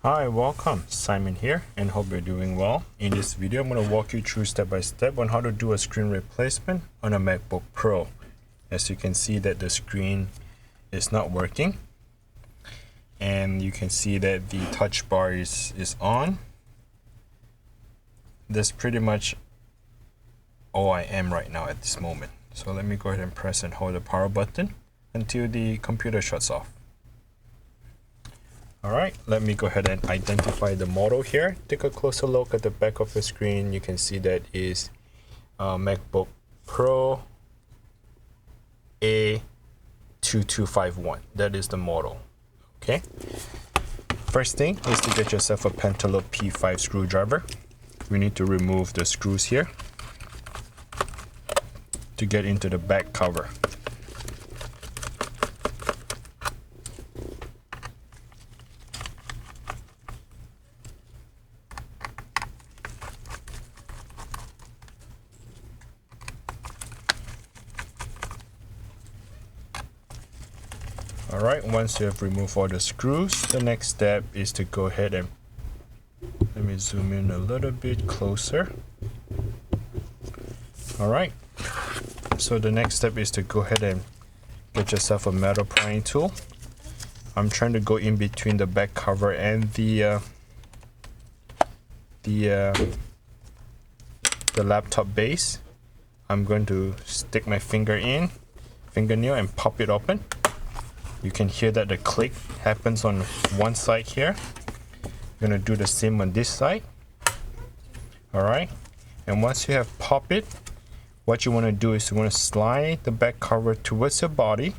Hi, welcome. Simon here and hope you're doing well. In this video, I'm going to walk you through step by step on how to do a screen replacement on a MacBook Pro. As you can see that the screen is not working and you can see that the touch bar is on. That's pretty much all I am right now at this moment. So let me go ahead and press and hold the power button until the computer shuts off. Alright, let me go ahead and identify the model here. Take a closer look at the back of the screen. You can see that is MacBook Pro A2251. That is the model. Okay. First thing is to get yourself a Pentalope P5 screwdriver. We need to remove the screws here to get into the back cover. Alright, once you have removed all the screws, the next step is to go ahead and, let me zoom in a little bit closer. Alright, so the next step is to go ahead and get yourself a metal prying tool. I'm trying to go in between the back cover and the laptop base. I'm going to stick my fingernail and pop it open. You can hear that the click happens on one side here. I'm gonna do the same on this side. Alright, and once you have popped it, what you want to do is you want to slide the back cover towards your body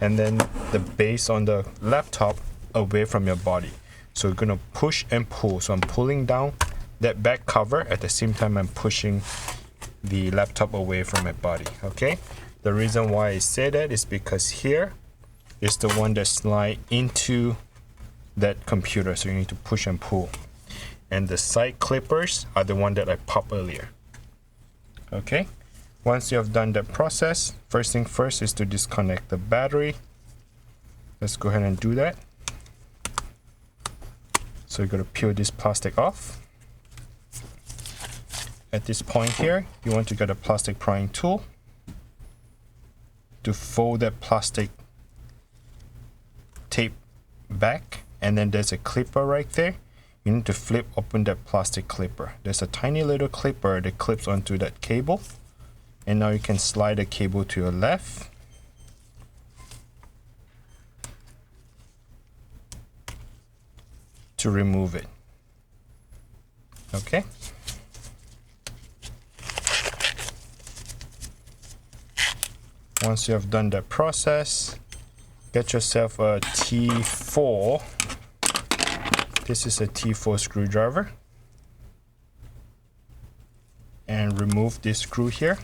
and then the base on the laptop away from your body. So you're gonna push and pull. So I'm pulling down that back cover at the same time I'm pushing the laptop away from my body. Okay, the reason why I say that is because here is the one that slides into that computer, so you need to push and pull, and the side clippers are the one that I popped earlier. Okay, once you have done that process, first thing first is to disconnect the battery. Let's go ahead and do that. So you're going to peel this plastic off. At this point here, you want to get a plastic prying tool to fold that plastic tape back, and then there's a clipper right there. You need to flip open that plastic clipper. There's a tiny little clipper that clips onto that cable, and now you can slide the cable to your left to remove it. Okay, once you have done that process, get yourself a T4. This is a T4 screwdriver, and remove this screw here.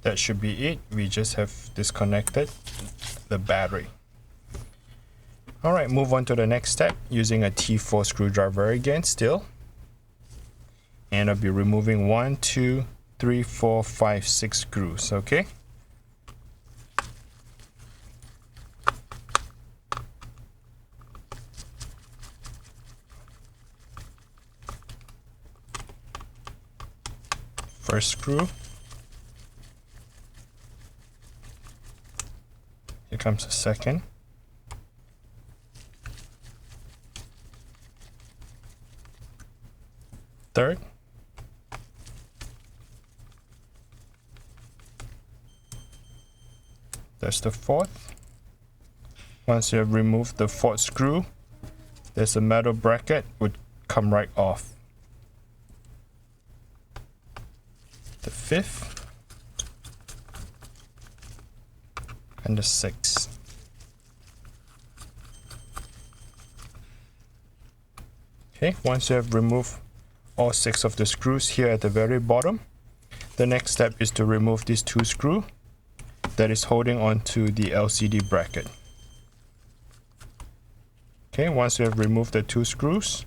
That should be it. We just have disconnected the battery. Alright, move on to the next step using a T4 screwdriver again still. And I'll be removing 1, 2, 3, 4, 5, 6 screws. Okay. First screw. Here comes the second. Third. That's the fourth. Once you have removed the fourth screw, there's a metal bracket would come right off. The fifth and the sixth. Okay, once you have removed all 6 of the screws here at the very bottom, the next step is to remove these 2 screws that is holding onto the LCD bracket. Okay, once you have removed the 2 screws,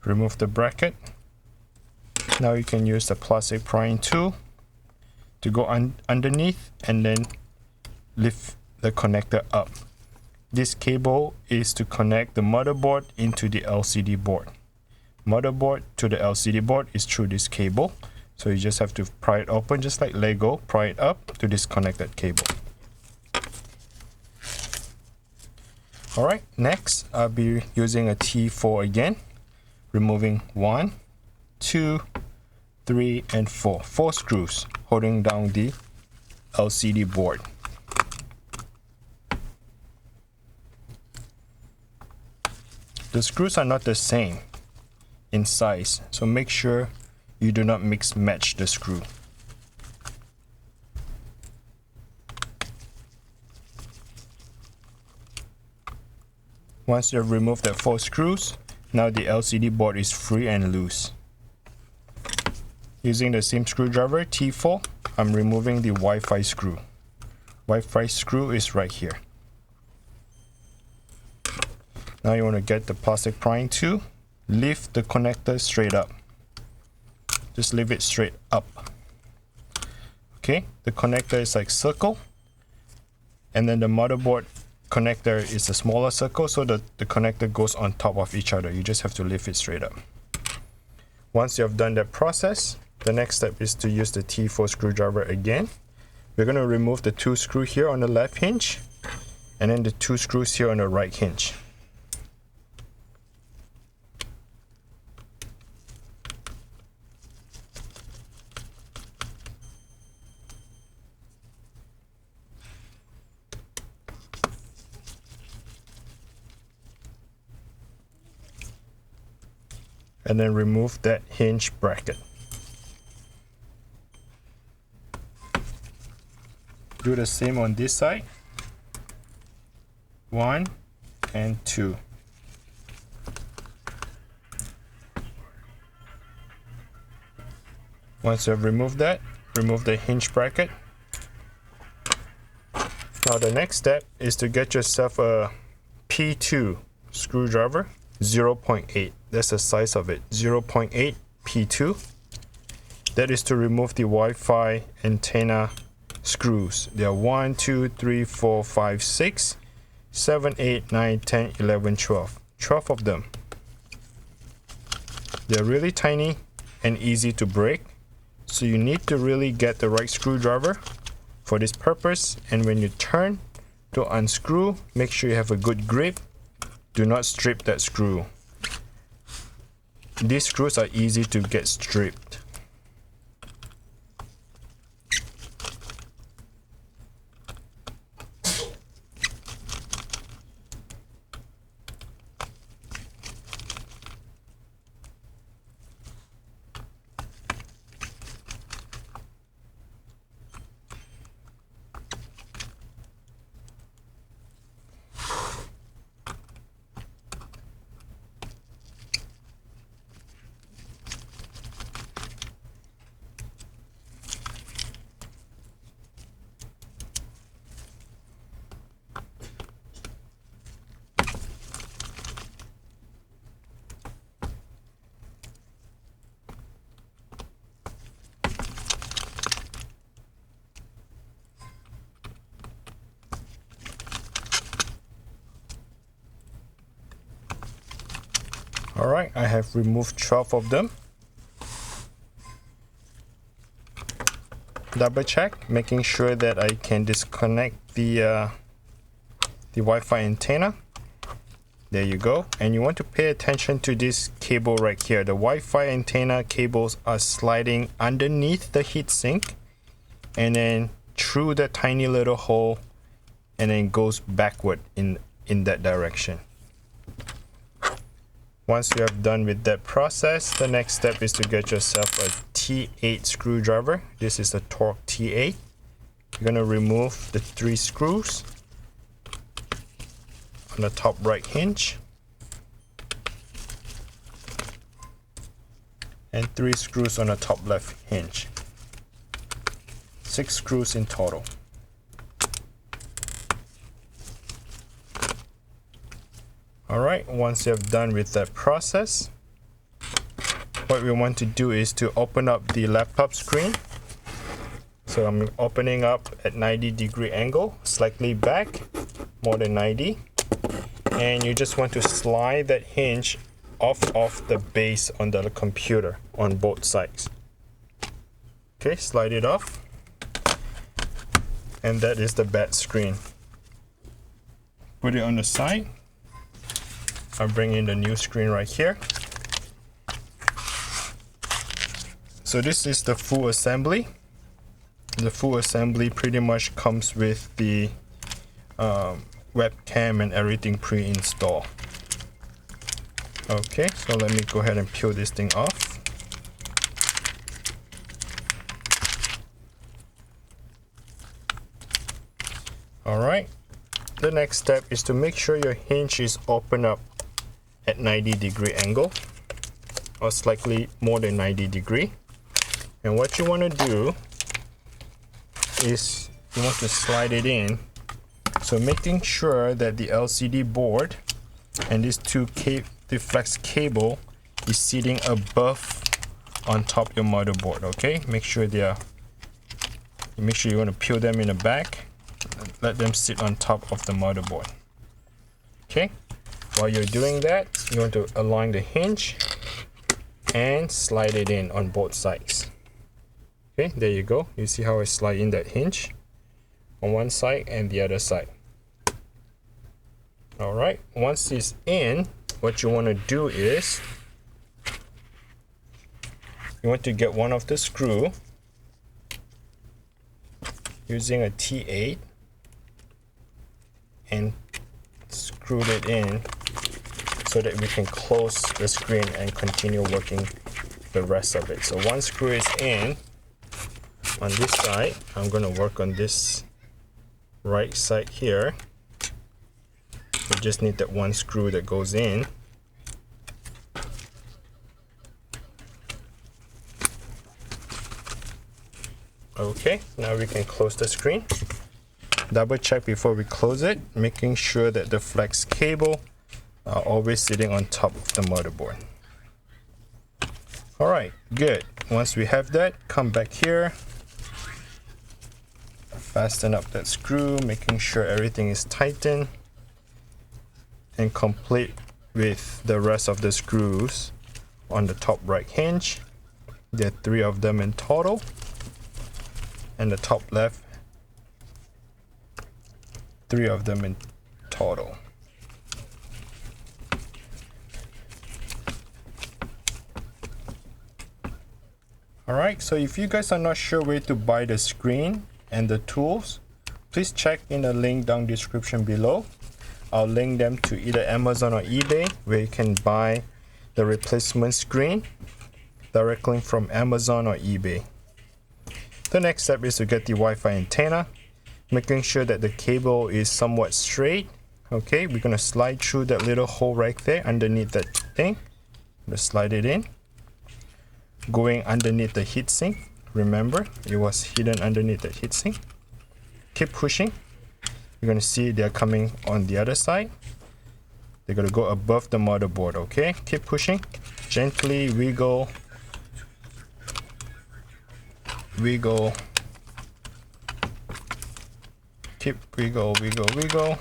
Remove the bracket. Now you can use the plastic prying tool to go underneath and then lift the connector up. This cable is to connect the motherboard into the LCD board. Motherboard to the LCD board is through this cable. So you just have to pry it open just like Lego, pry it up to this connected cable. Alright, next I'll be using a T4 again, removing 1, 2, 3, and 4. 4 screws holding down the LCD board. The screws are not the same in size, so make sure you do not mix match the screw. Once you have removed the 4 screws, now the LCD board is free and loose. Using the same screwdriver, T4, I'm removing the Wi-Fi screw. Wi-Fi screw is right here. Now you want to get the plastic prying tool, lift the connector straight up. Just leave it straight up. Okay, the connector is like circle, and then the motherboard connector is a smaller circle, so that the connector goes on top of each other. You just have to lift it straight up. Once you have done that process, the next step is to use the T4 screwdriver again. We're going to remove the 2 screws here on the left hinge, and then the 2 screws here on the right hinge. And then remove that hinge bracket. Do the same on this side. 1 and 2. Once you have removed that, remove the hinge bracket. Now the next step is to get yourself a P2 screwdriver, 0.8. That's the size of it, 0.8 P2. That is to remove the Wi-Fi antenna screws. There are 1, 2, 3, 4, 5, 6, 7, 8, 9, 10, 11, 12. 12 of them. They're really tiny and easy to break. So you need to really get the right screwdriver for this purpose. And when you turn to unscrew, make sure you have a good grip. Do not strip that screw. These screws are easy to get stripped. Alright, I have removed 12 of them. Double check, making sure that I can disconnect the Wi-Fi antenna. There you go. And you want to pay attention to this cable right here. The Wi-Fi antenna cables are sliding underneath the heatsink and then through the tiny little hole, and then goes backward in that direction. Once you have done with that process, the next step is to get yourself a T8 screwdriver. This is the Torque T8. You're going to remove the 3 screws on the top right hinge and 3 screws on the top left hinge. 6 screws in total. Alright, once you have done with that process, what we want to do is to open up the laptop screen. So I'm opening up at 90-degree angle, slightly back, more than 90. And you just want to slide that hinge off of the base on the computer on both sides. Okay, slide it off. And that is the bad screen. Put it on the side. I'll bring in the new screen right here. So this is the full assembly. The full assembly pretty much comes with the webcam and everything pre-installed. Okay, so let me go ahead and peel this thing off. Alright, the next step is to make sure your hinge is open up at 90-degree angle or slightly more than 90-degree. And what you want to do is you want to slide it in. So making sure that the LCD board and these the flex cable is sitting above on top your motherboard. Okay, make sure you want to peel them in the back. Let them sit on top of the motherboard. Okay, while you're doing that, you want to align the hinge and slide it in on both sides. Okay, there you go. You see how I slide in that hinge on one side and the other side. All right, once it's in, what you want to do is you want to get one of the screw using a T8 and screw it in so that we can close the screen and continue working the rest of it. So one screw is in on this side. I'm going to work on this right side here. We just need that one screw that goes in. Okay, now we can close the screen. Double check before we close it, making sure that the flex cable are always sitting on top of the motherboard. All right, good. Once we have that, come back here, fasten up that screw, making sure everything is tightened and complete with the rest of the screws on the top right hinge. There are 3 of them in total, and the top left, 3 of them in total. Alright, so if you guys are not sure where to buy the screen and the tools, please check in the link down description below. I'll link them to either Amazon or eBay, where you can buy the replacement screen directly from Amazon or eBay. The next step is to get the Wi-Fi antenna, making sure that the cable is somewhat straight. Okay, we're going to slide through that little hole right there underneath that thing. Just slide it in. Going underneath the heatsink. Remember, it was hidden underneath the heatsink. Keep pushing. You're going to see they're coming on the other side. They're going to go above the motherboard. Okay, keep pushing. Gently wiggle. Wiggle. Keep wiggle, wiggle, wiggle.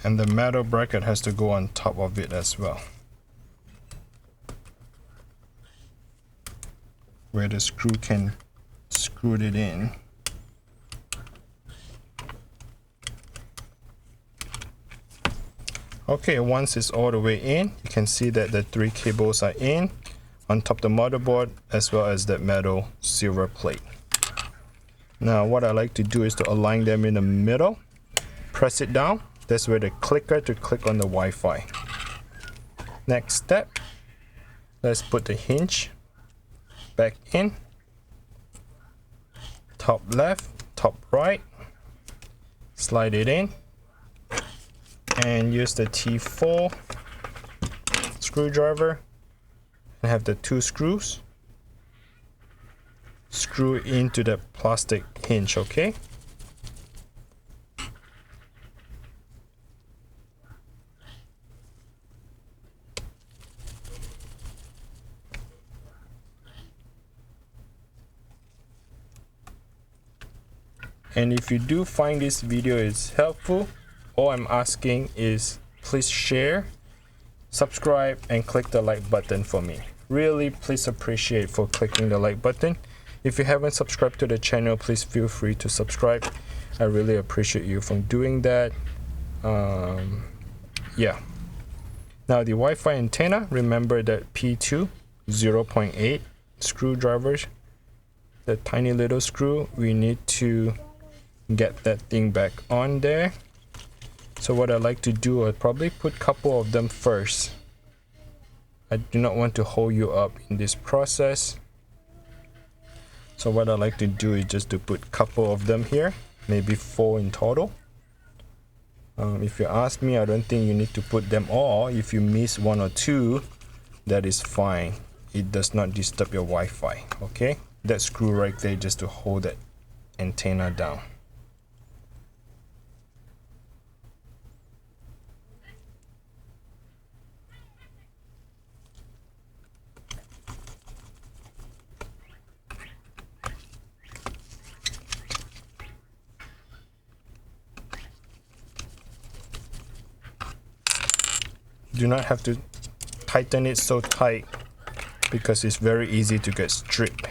And the metal bracket has to go on top of it as well, where the screw can screw it in. Okay, once it's all the way in, you can see that the 3 cables are in on top of the motherboard, as well as that metal silver plate. Now what I like to do is to align them in the middle, press it down. That's where the clicker to click on the Wi-Fi. Next step, let's put the hinge back in. Top left, top right, slide it in, and use the T4 screwdriver and have the 2 screws screw into the plastic hinge, okay? And if you do find this video is helpful, all I'm asking is please share, subscribe, and click the like button for me. Really, please appreciate for clicking the like button. If you haven't subscribed to the channel, please feel free to subscribe. I really appreciate you from doing that. Yeah. Now the Wi-Fi antenna, remember that P2 0.8 screwdrivers, the tiny little screw, we need to get that thing back on there. So what I like to do, I'll probably put a couple of them first. I do not want to hold you up in this process. So what I like to do is just to put a couple of them here, maybe 4 in total. If you ask me, I don't think you need to put them all. If you miss 1 or 2, that is fine. It does not disturb your Wi-Fi, okay? That screw right there just to hold that antenna down. Do not have to tighten it so tight because it's very easy to get stripped.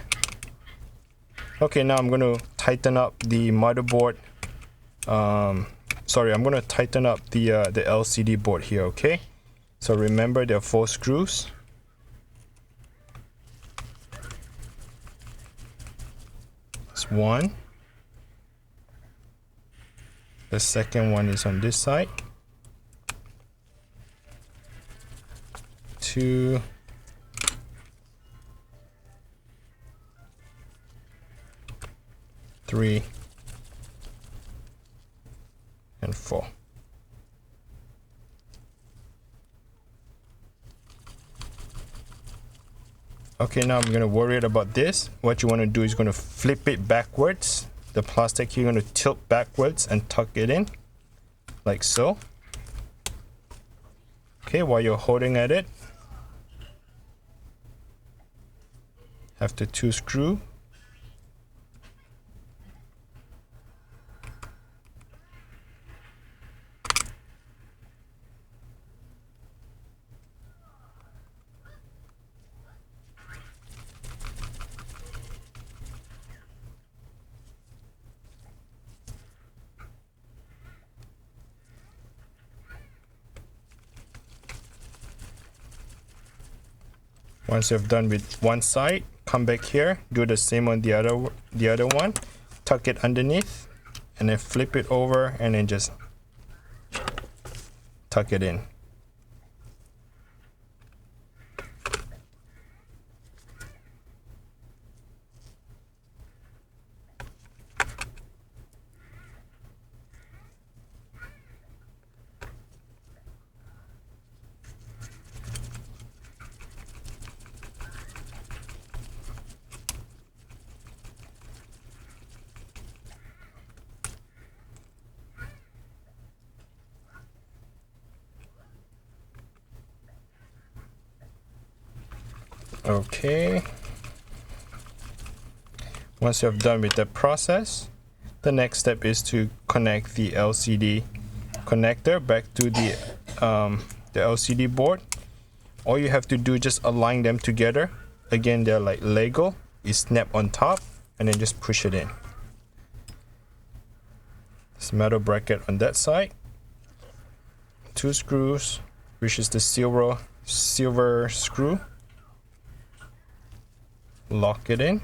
Okay, now I'm going to tighten up the motherboard. Sorry, I'm going to tighten up the LCD board here, okay? So remember there are 4 screws. That's 1. The second one is on this side. 2. 3. And 4. Okay, now I'm going to worry about this. What you want to do is going to flip it backwards. The plastic you're going to tilt backwards and tuck it in like so. Okay, while you're holding at it, have the 2 screw. Once you've done with one side, come back here, do the same on the other one, tuck it underneath, and then flip it over, and then just tuck it in. Okay, once you have done with that process, the next step is to connect the LCD connector back to the LCD board. All you have to do is just align them together. Again, they're like Lego. You snap on top and then just push it in. This metal bracket on that side, 2 screws, which is the silver screw. Lock it in.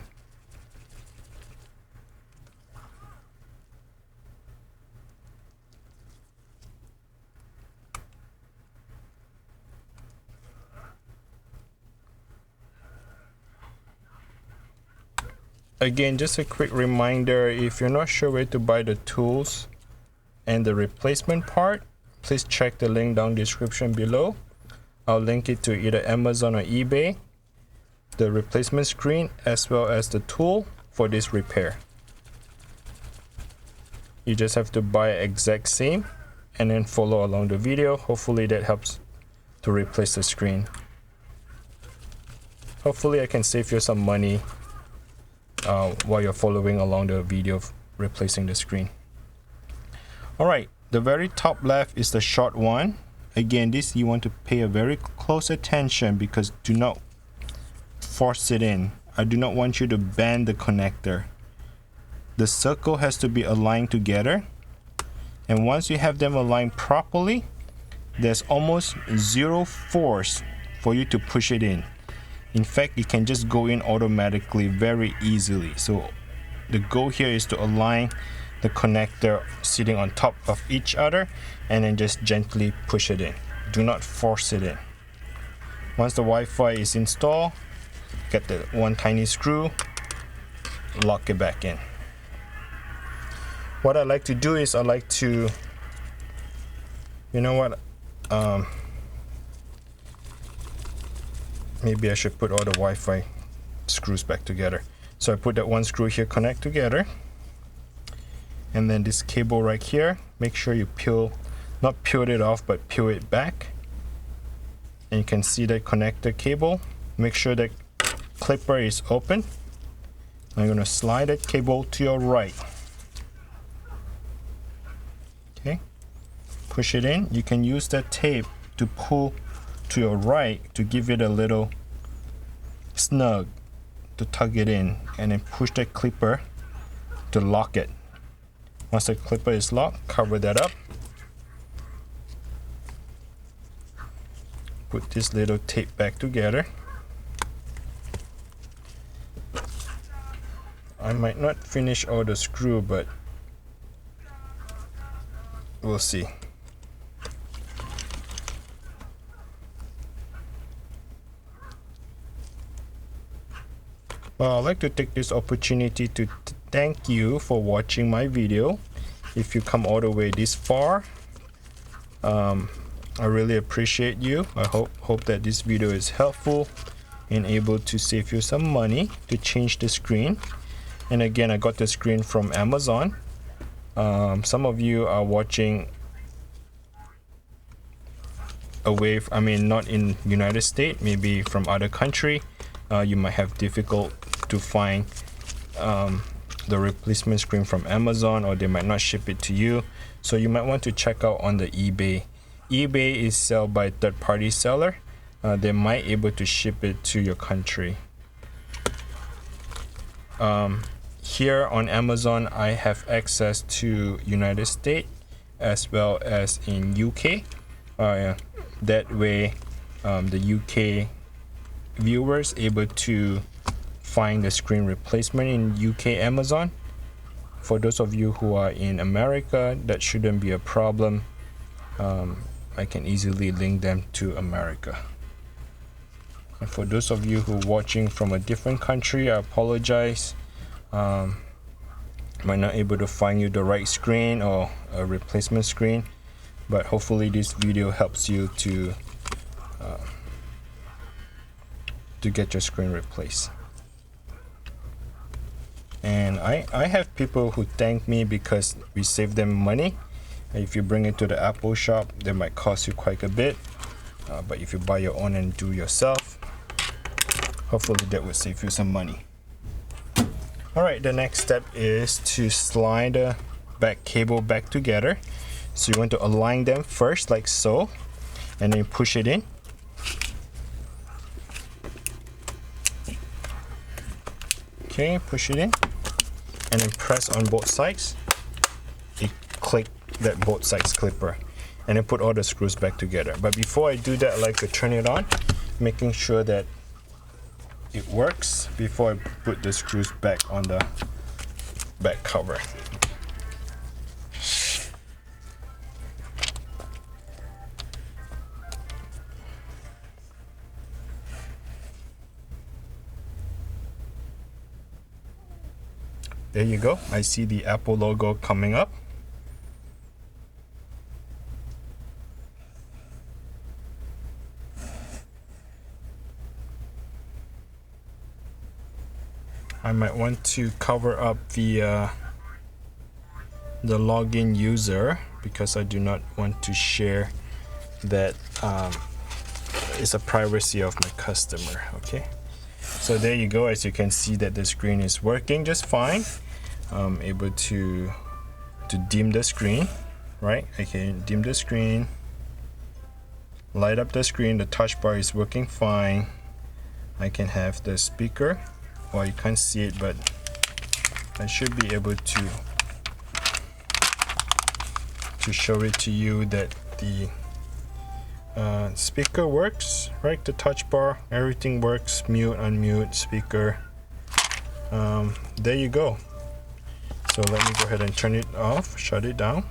Again, just a quick reminder, if you're not sure where to buy the tools and the replacement part, please check the link down description below. I'll link it to either Amazon or eBay, the replacement screen as well as the tool for this repair. You just have to buy exact same and then follow along the video. Hopefully that helps to replace the screen. Hopefully I can save you some money while you're following along the video of replacing the screen. Alright, the very top left is the short one. Again, this you want to pay a very close attention because do not force it in. I do not want you to bend the connector. The circle has to be aligned together, and once you have them aligned properly, there's almost zero force for you to push it in. In fact, it can just go in automatically very easily. So the goal here is to align the connector sitting on top of each other and then just gently push it in. Do not force it in. Once the Wi-Fi is installed, get the one tiny screw, lock it back in. What I like to do is I like to, you know what, maybe I should put all the Wi-Fi screws back together. So I put that one screw here, connect together, and then this cable right here, make sure you not peel it off, but peel it back. And you can see the connector cable. Make sure that clipper is open. I'm going to slide that cable to your right. Okay, push it in. You can use that tape to pull to your right to give it a little snug, to tug it in, and then push that clipper to lock it. Once the clipper is locked, cover that up. Put this little tape back together. I might not finish all the screw, but we'll see. Well, I'd like to take this opportunity to thank you for watching my video. If you come all the way this far, I really appreciate you. I hope that this video is helpful and able to save you some money to change the screen. And again, I got the screen from Amazon. Some of you are watching away, not in United States, maybe from other country. You might have difficult to find the replacement screen from Amazon, or they might not ship it to you. So you might want to check out on the eBay. eBay is sold by third-party seller. They might able to ship it to your country. Here on Amazon, I have access to United States as well as in UK. That way, the UK viewers able to find the screen replacement in UK Amazon. For those of you who are in America, that shouldn't be a problem. I can easily link them to America. And for those of you who are watching from a different country, I apologize. Might not able to find you the right screen or a replacement screen, but hopefully this video helps you to get your screen replaced. And I have people who thank me because we save them money. If you bring it to the Apple shop, they might cost you quite a bit, but if you buy your own and do yourself, hopefully that will save you some money. Alright, the next step is to slide the back cable back together. So you want to align them first like so, and then push it in. Okay, push it in, and then press on both sides. It click that both sides clipper, and then put all the screws back together. But before I do that, I like to turn it on, making sure that it works before I put the screws back on the back cover. There you go. I see the Apple logo coming up. I might want to cover up the login user, because I do not want to share that. It's a privacy of my customer. Okay, so there you go. As you can see that the screen is working just fine. I'm able to dim the screen, right? I can dim the screen, light up the screen. The touch bar is working fine. I can have the speaker. Well, you can't see it, but I should be able to show it to you that the speaker works, right? The touch bar, everything works. Mute, unmute, speaker. There you go. So let me go ahead and turn it off, shut it down.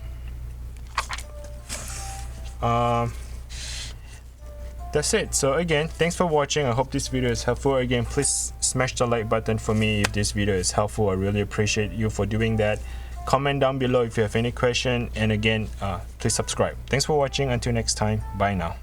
That's it. So again, thanks for watching. I hope this video is helpful. Again, please smash the like button for me if this video is helpful. I really appreciate you for doing that. Comment down below if you have any question, and again, please subscribe. Thanks for watching. Until next time, bye now.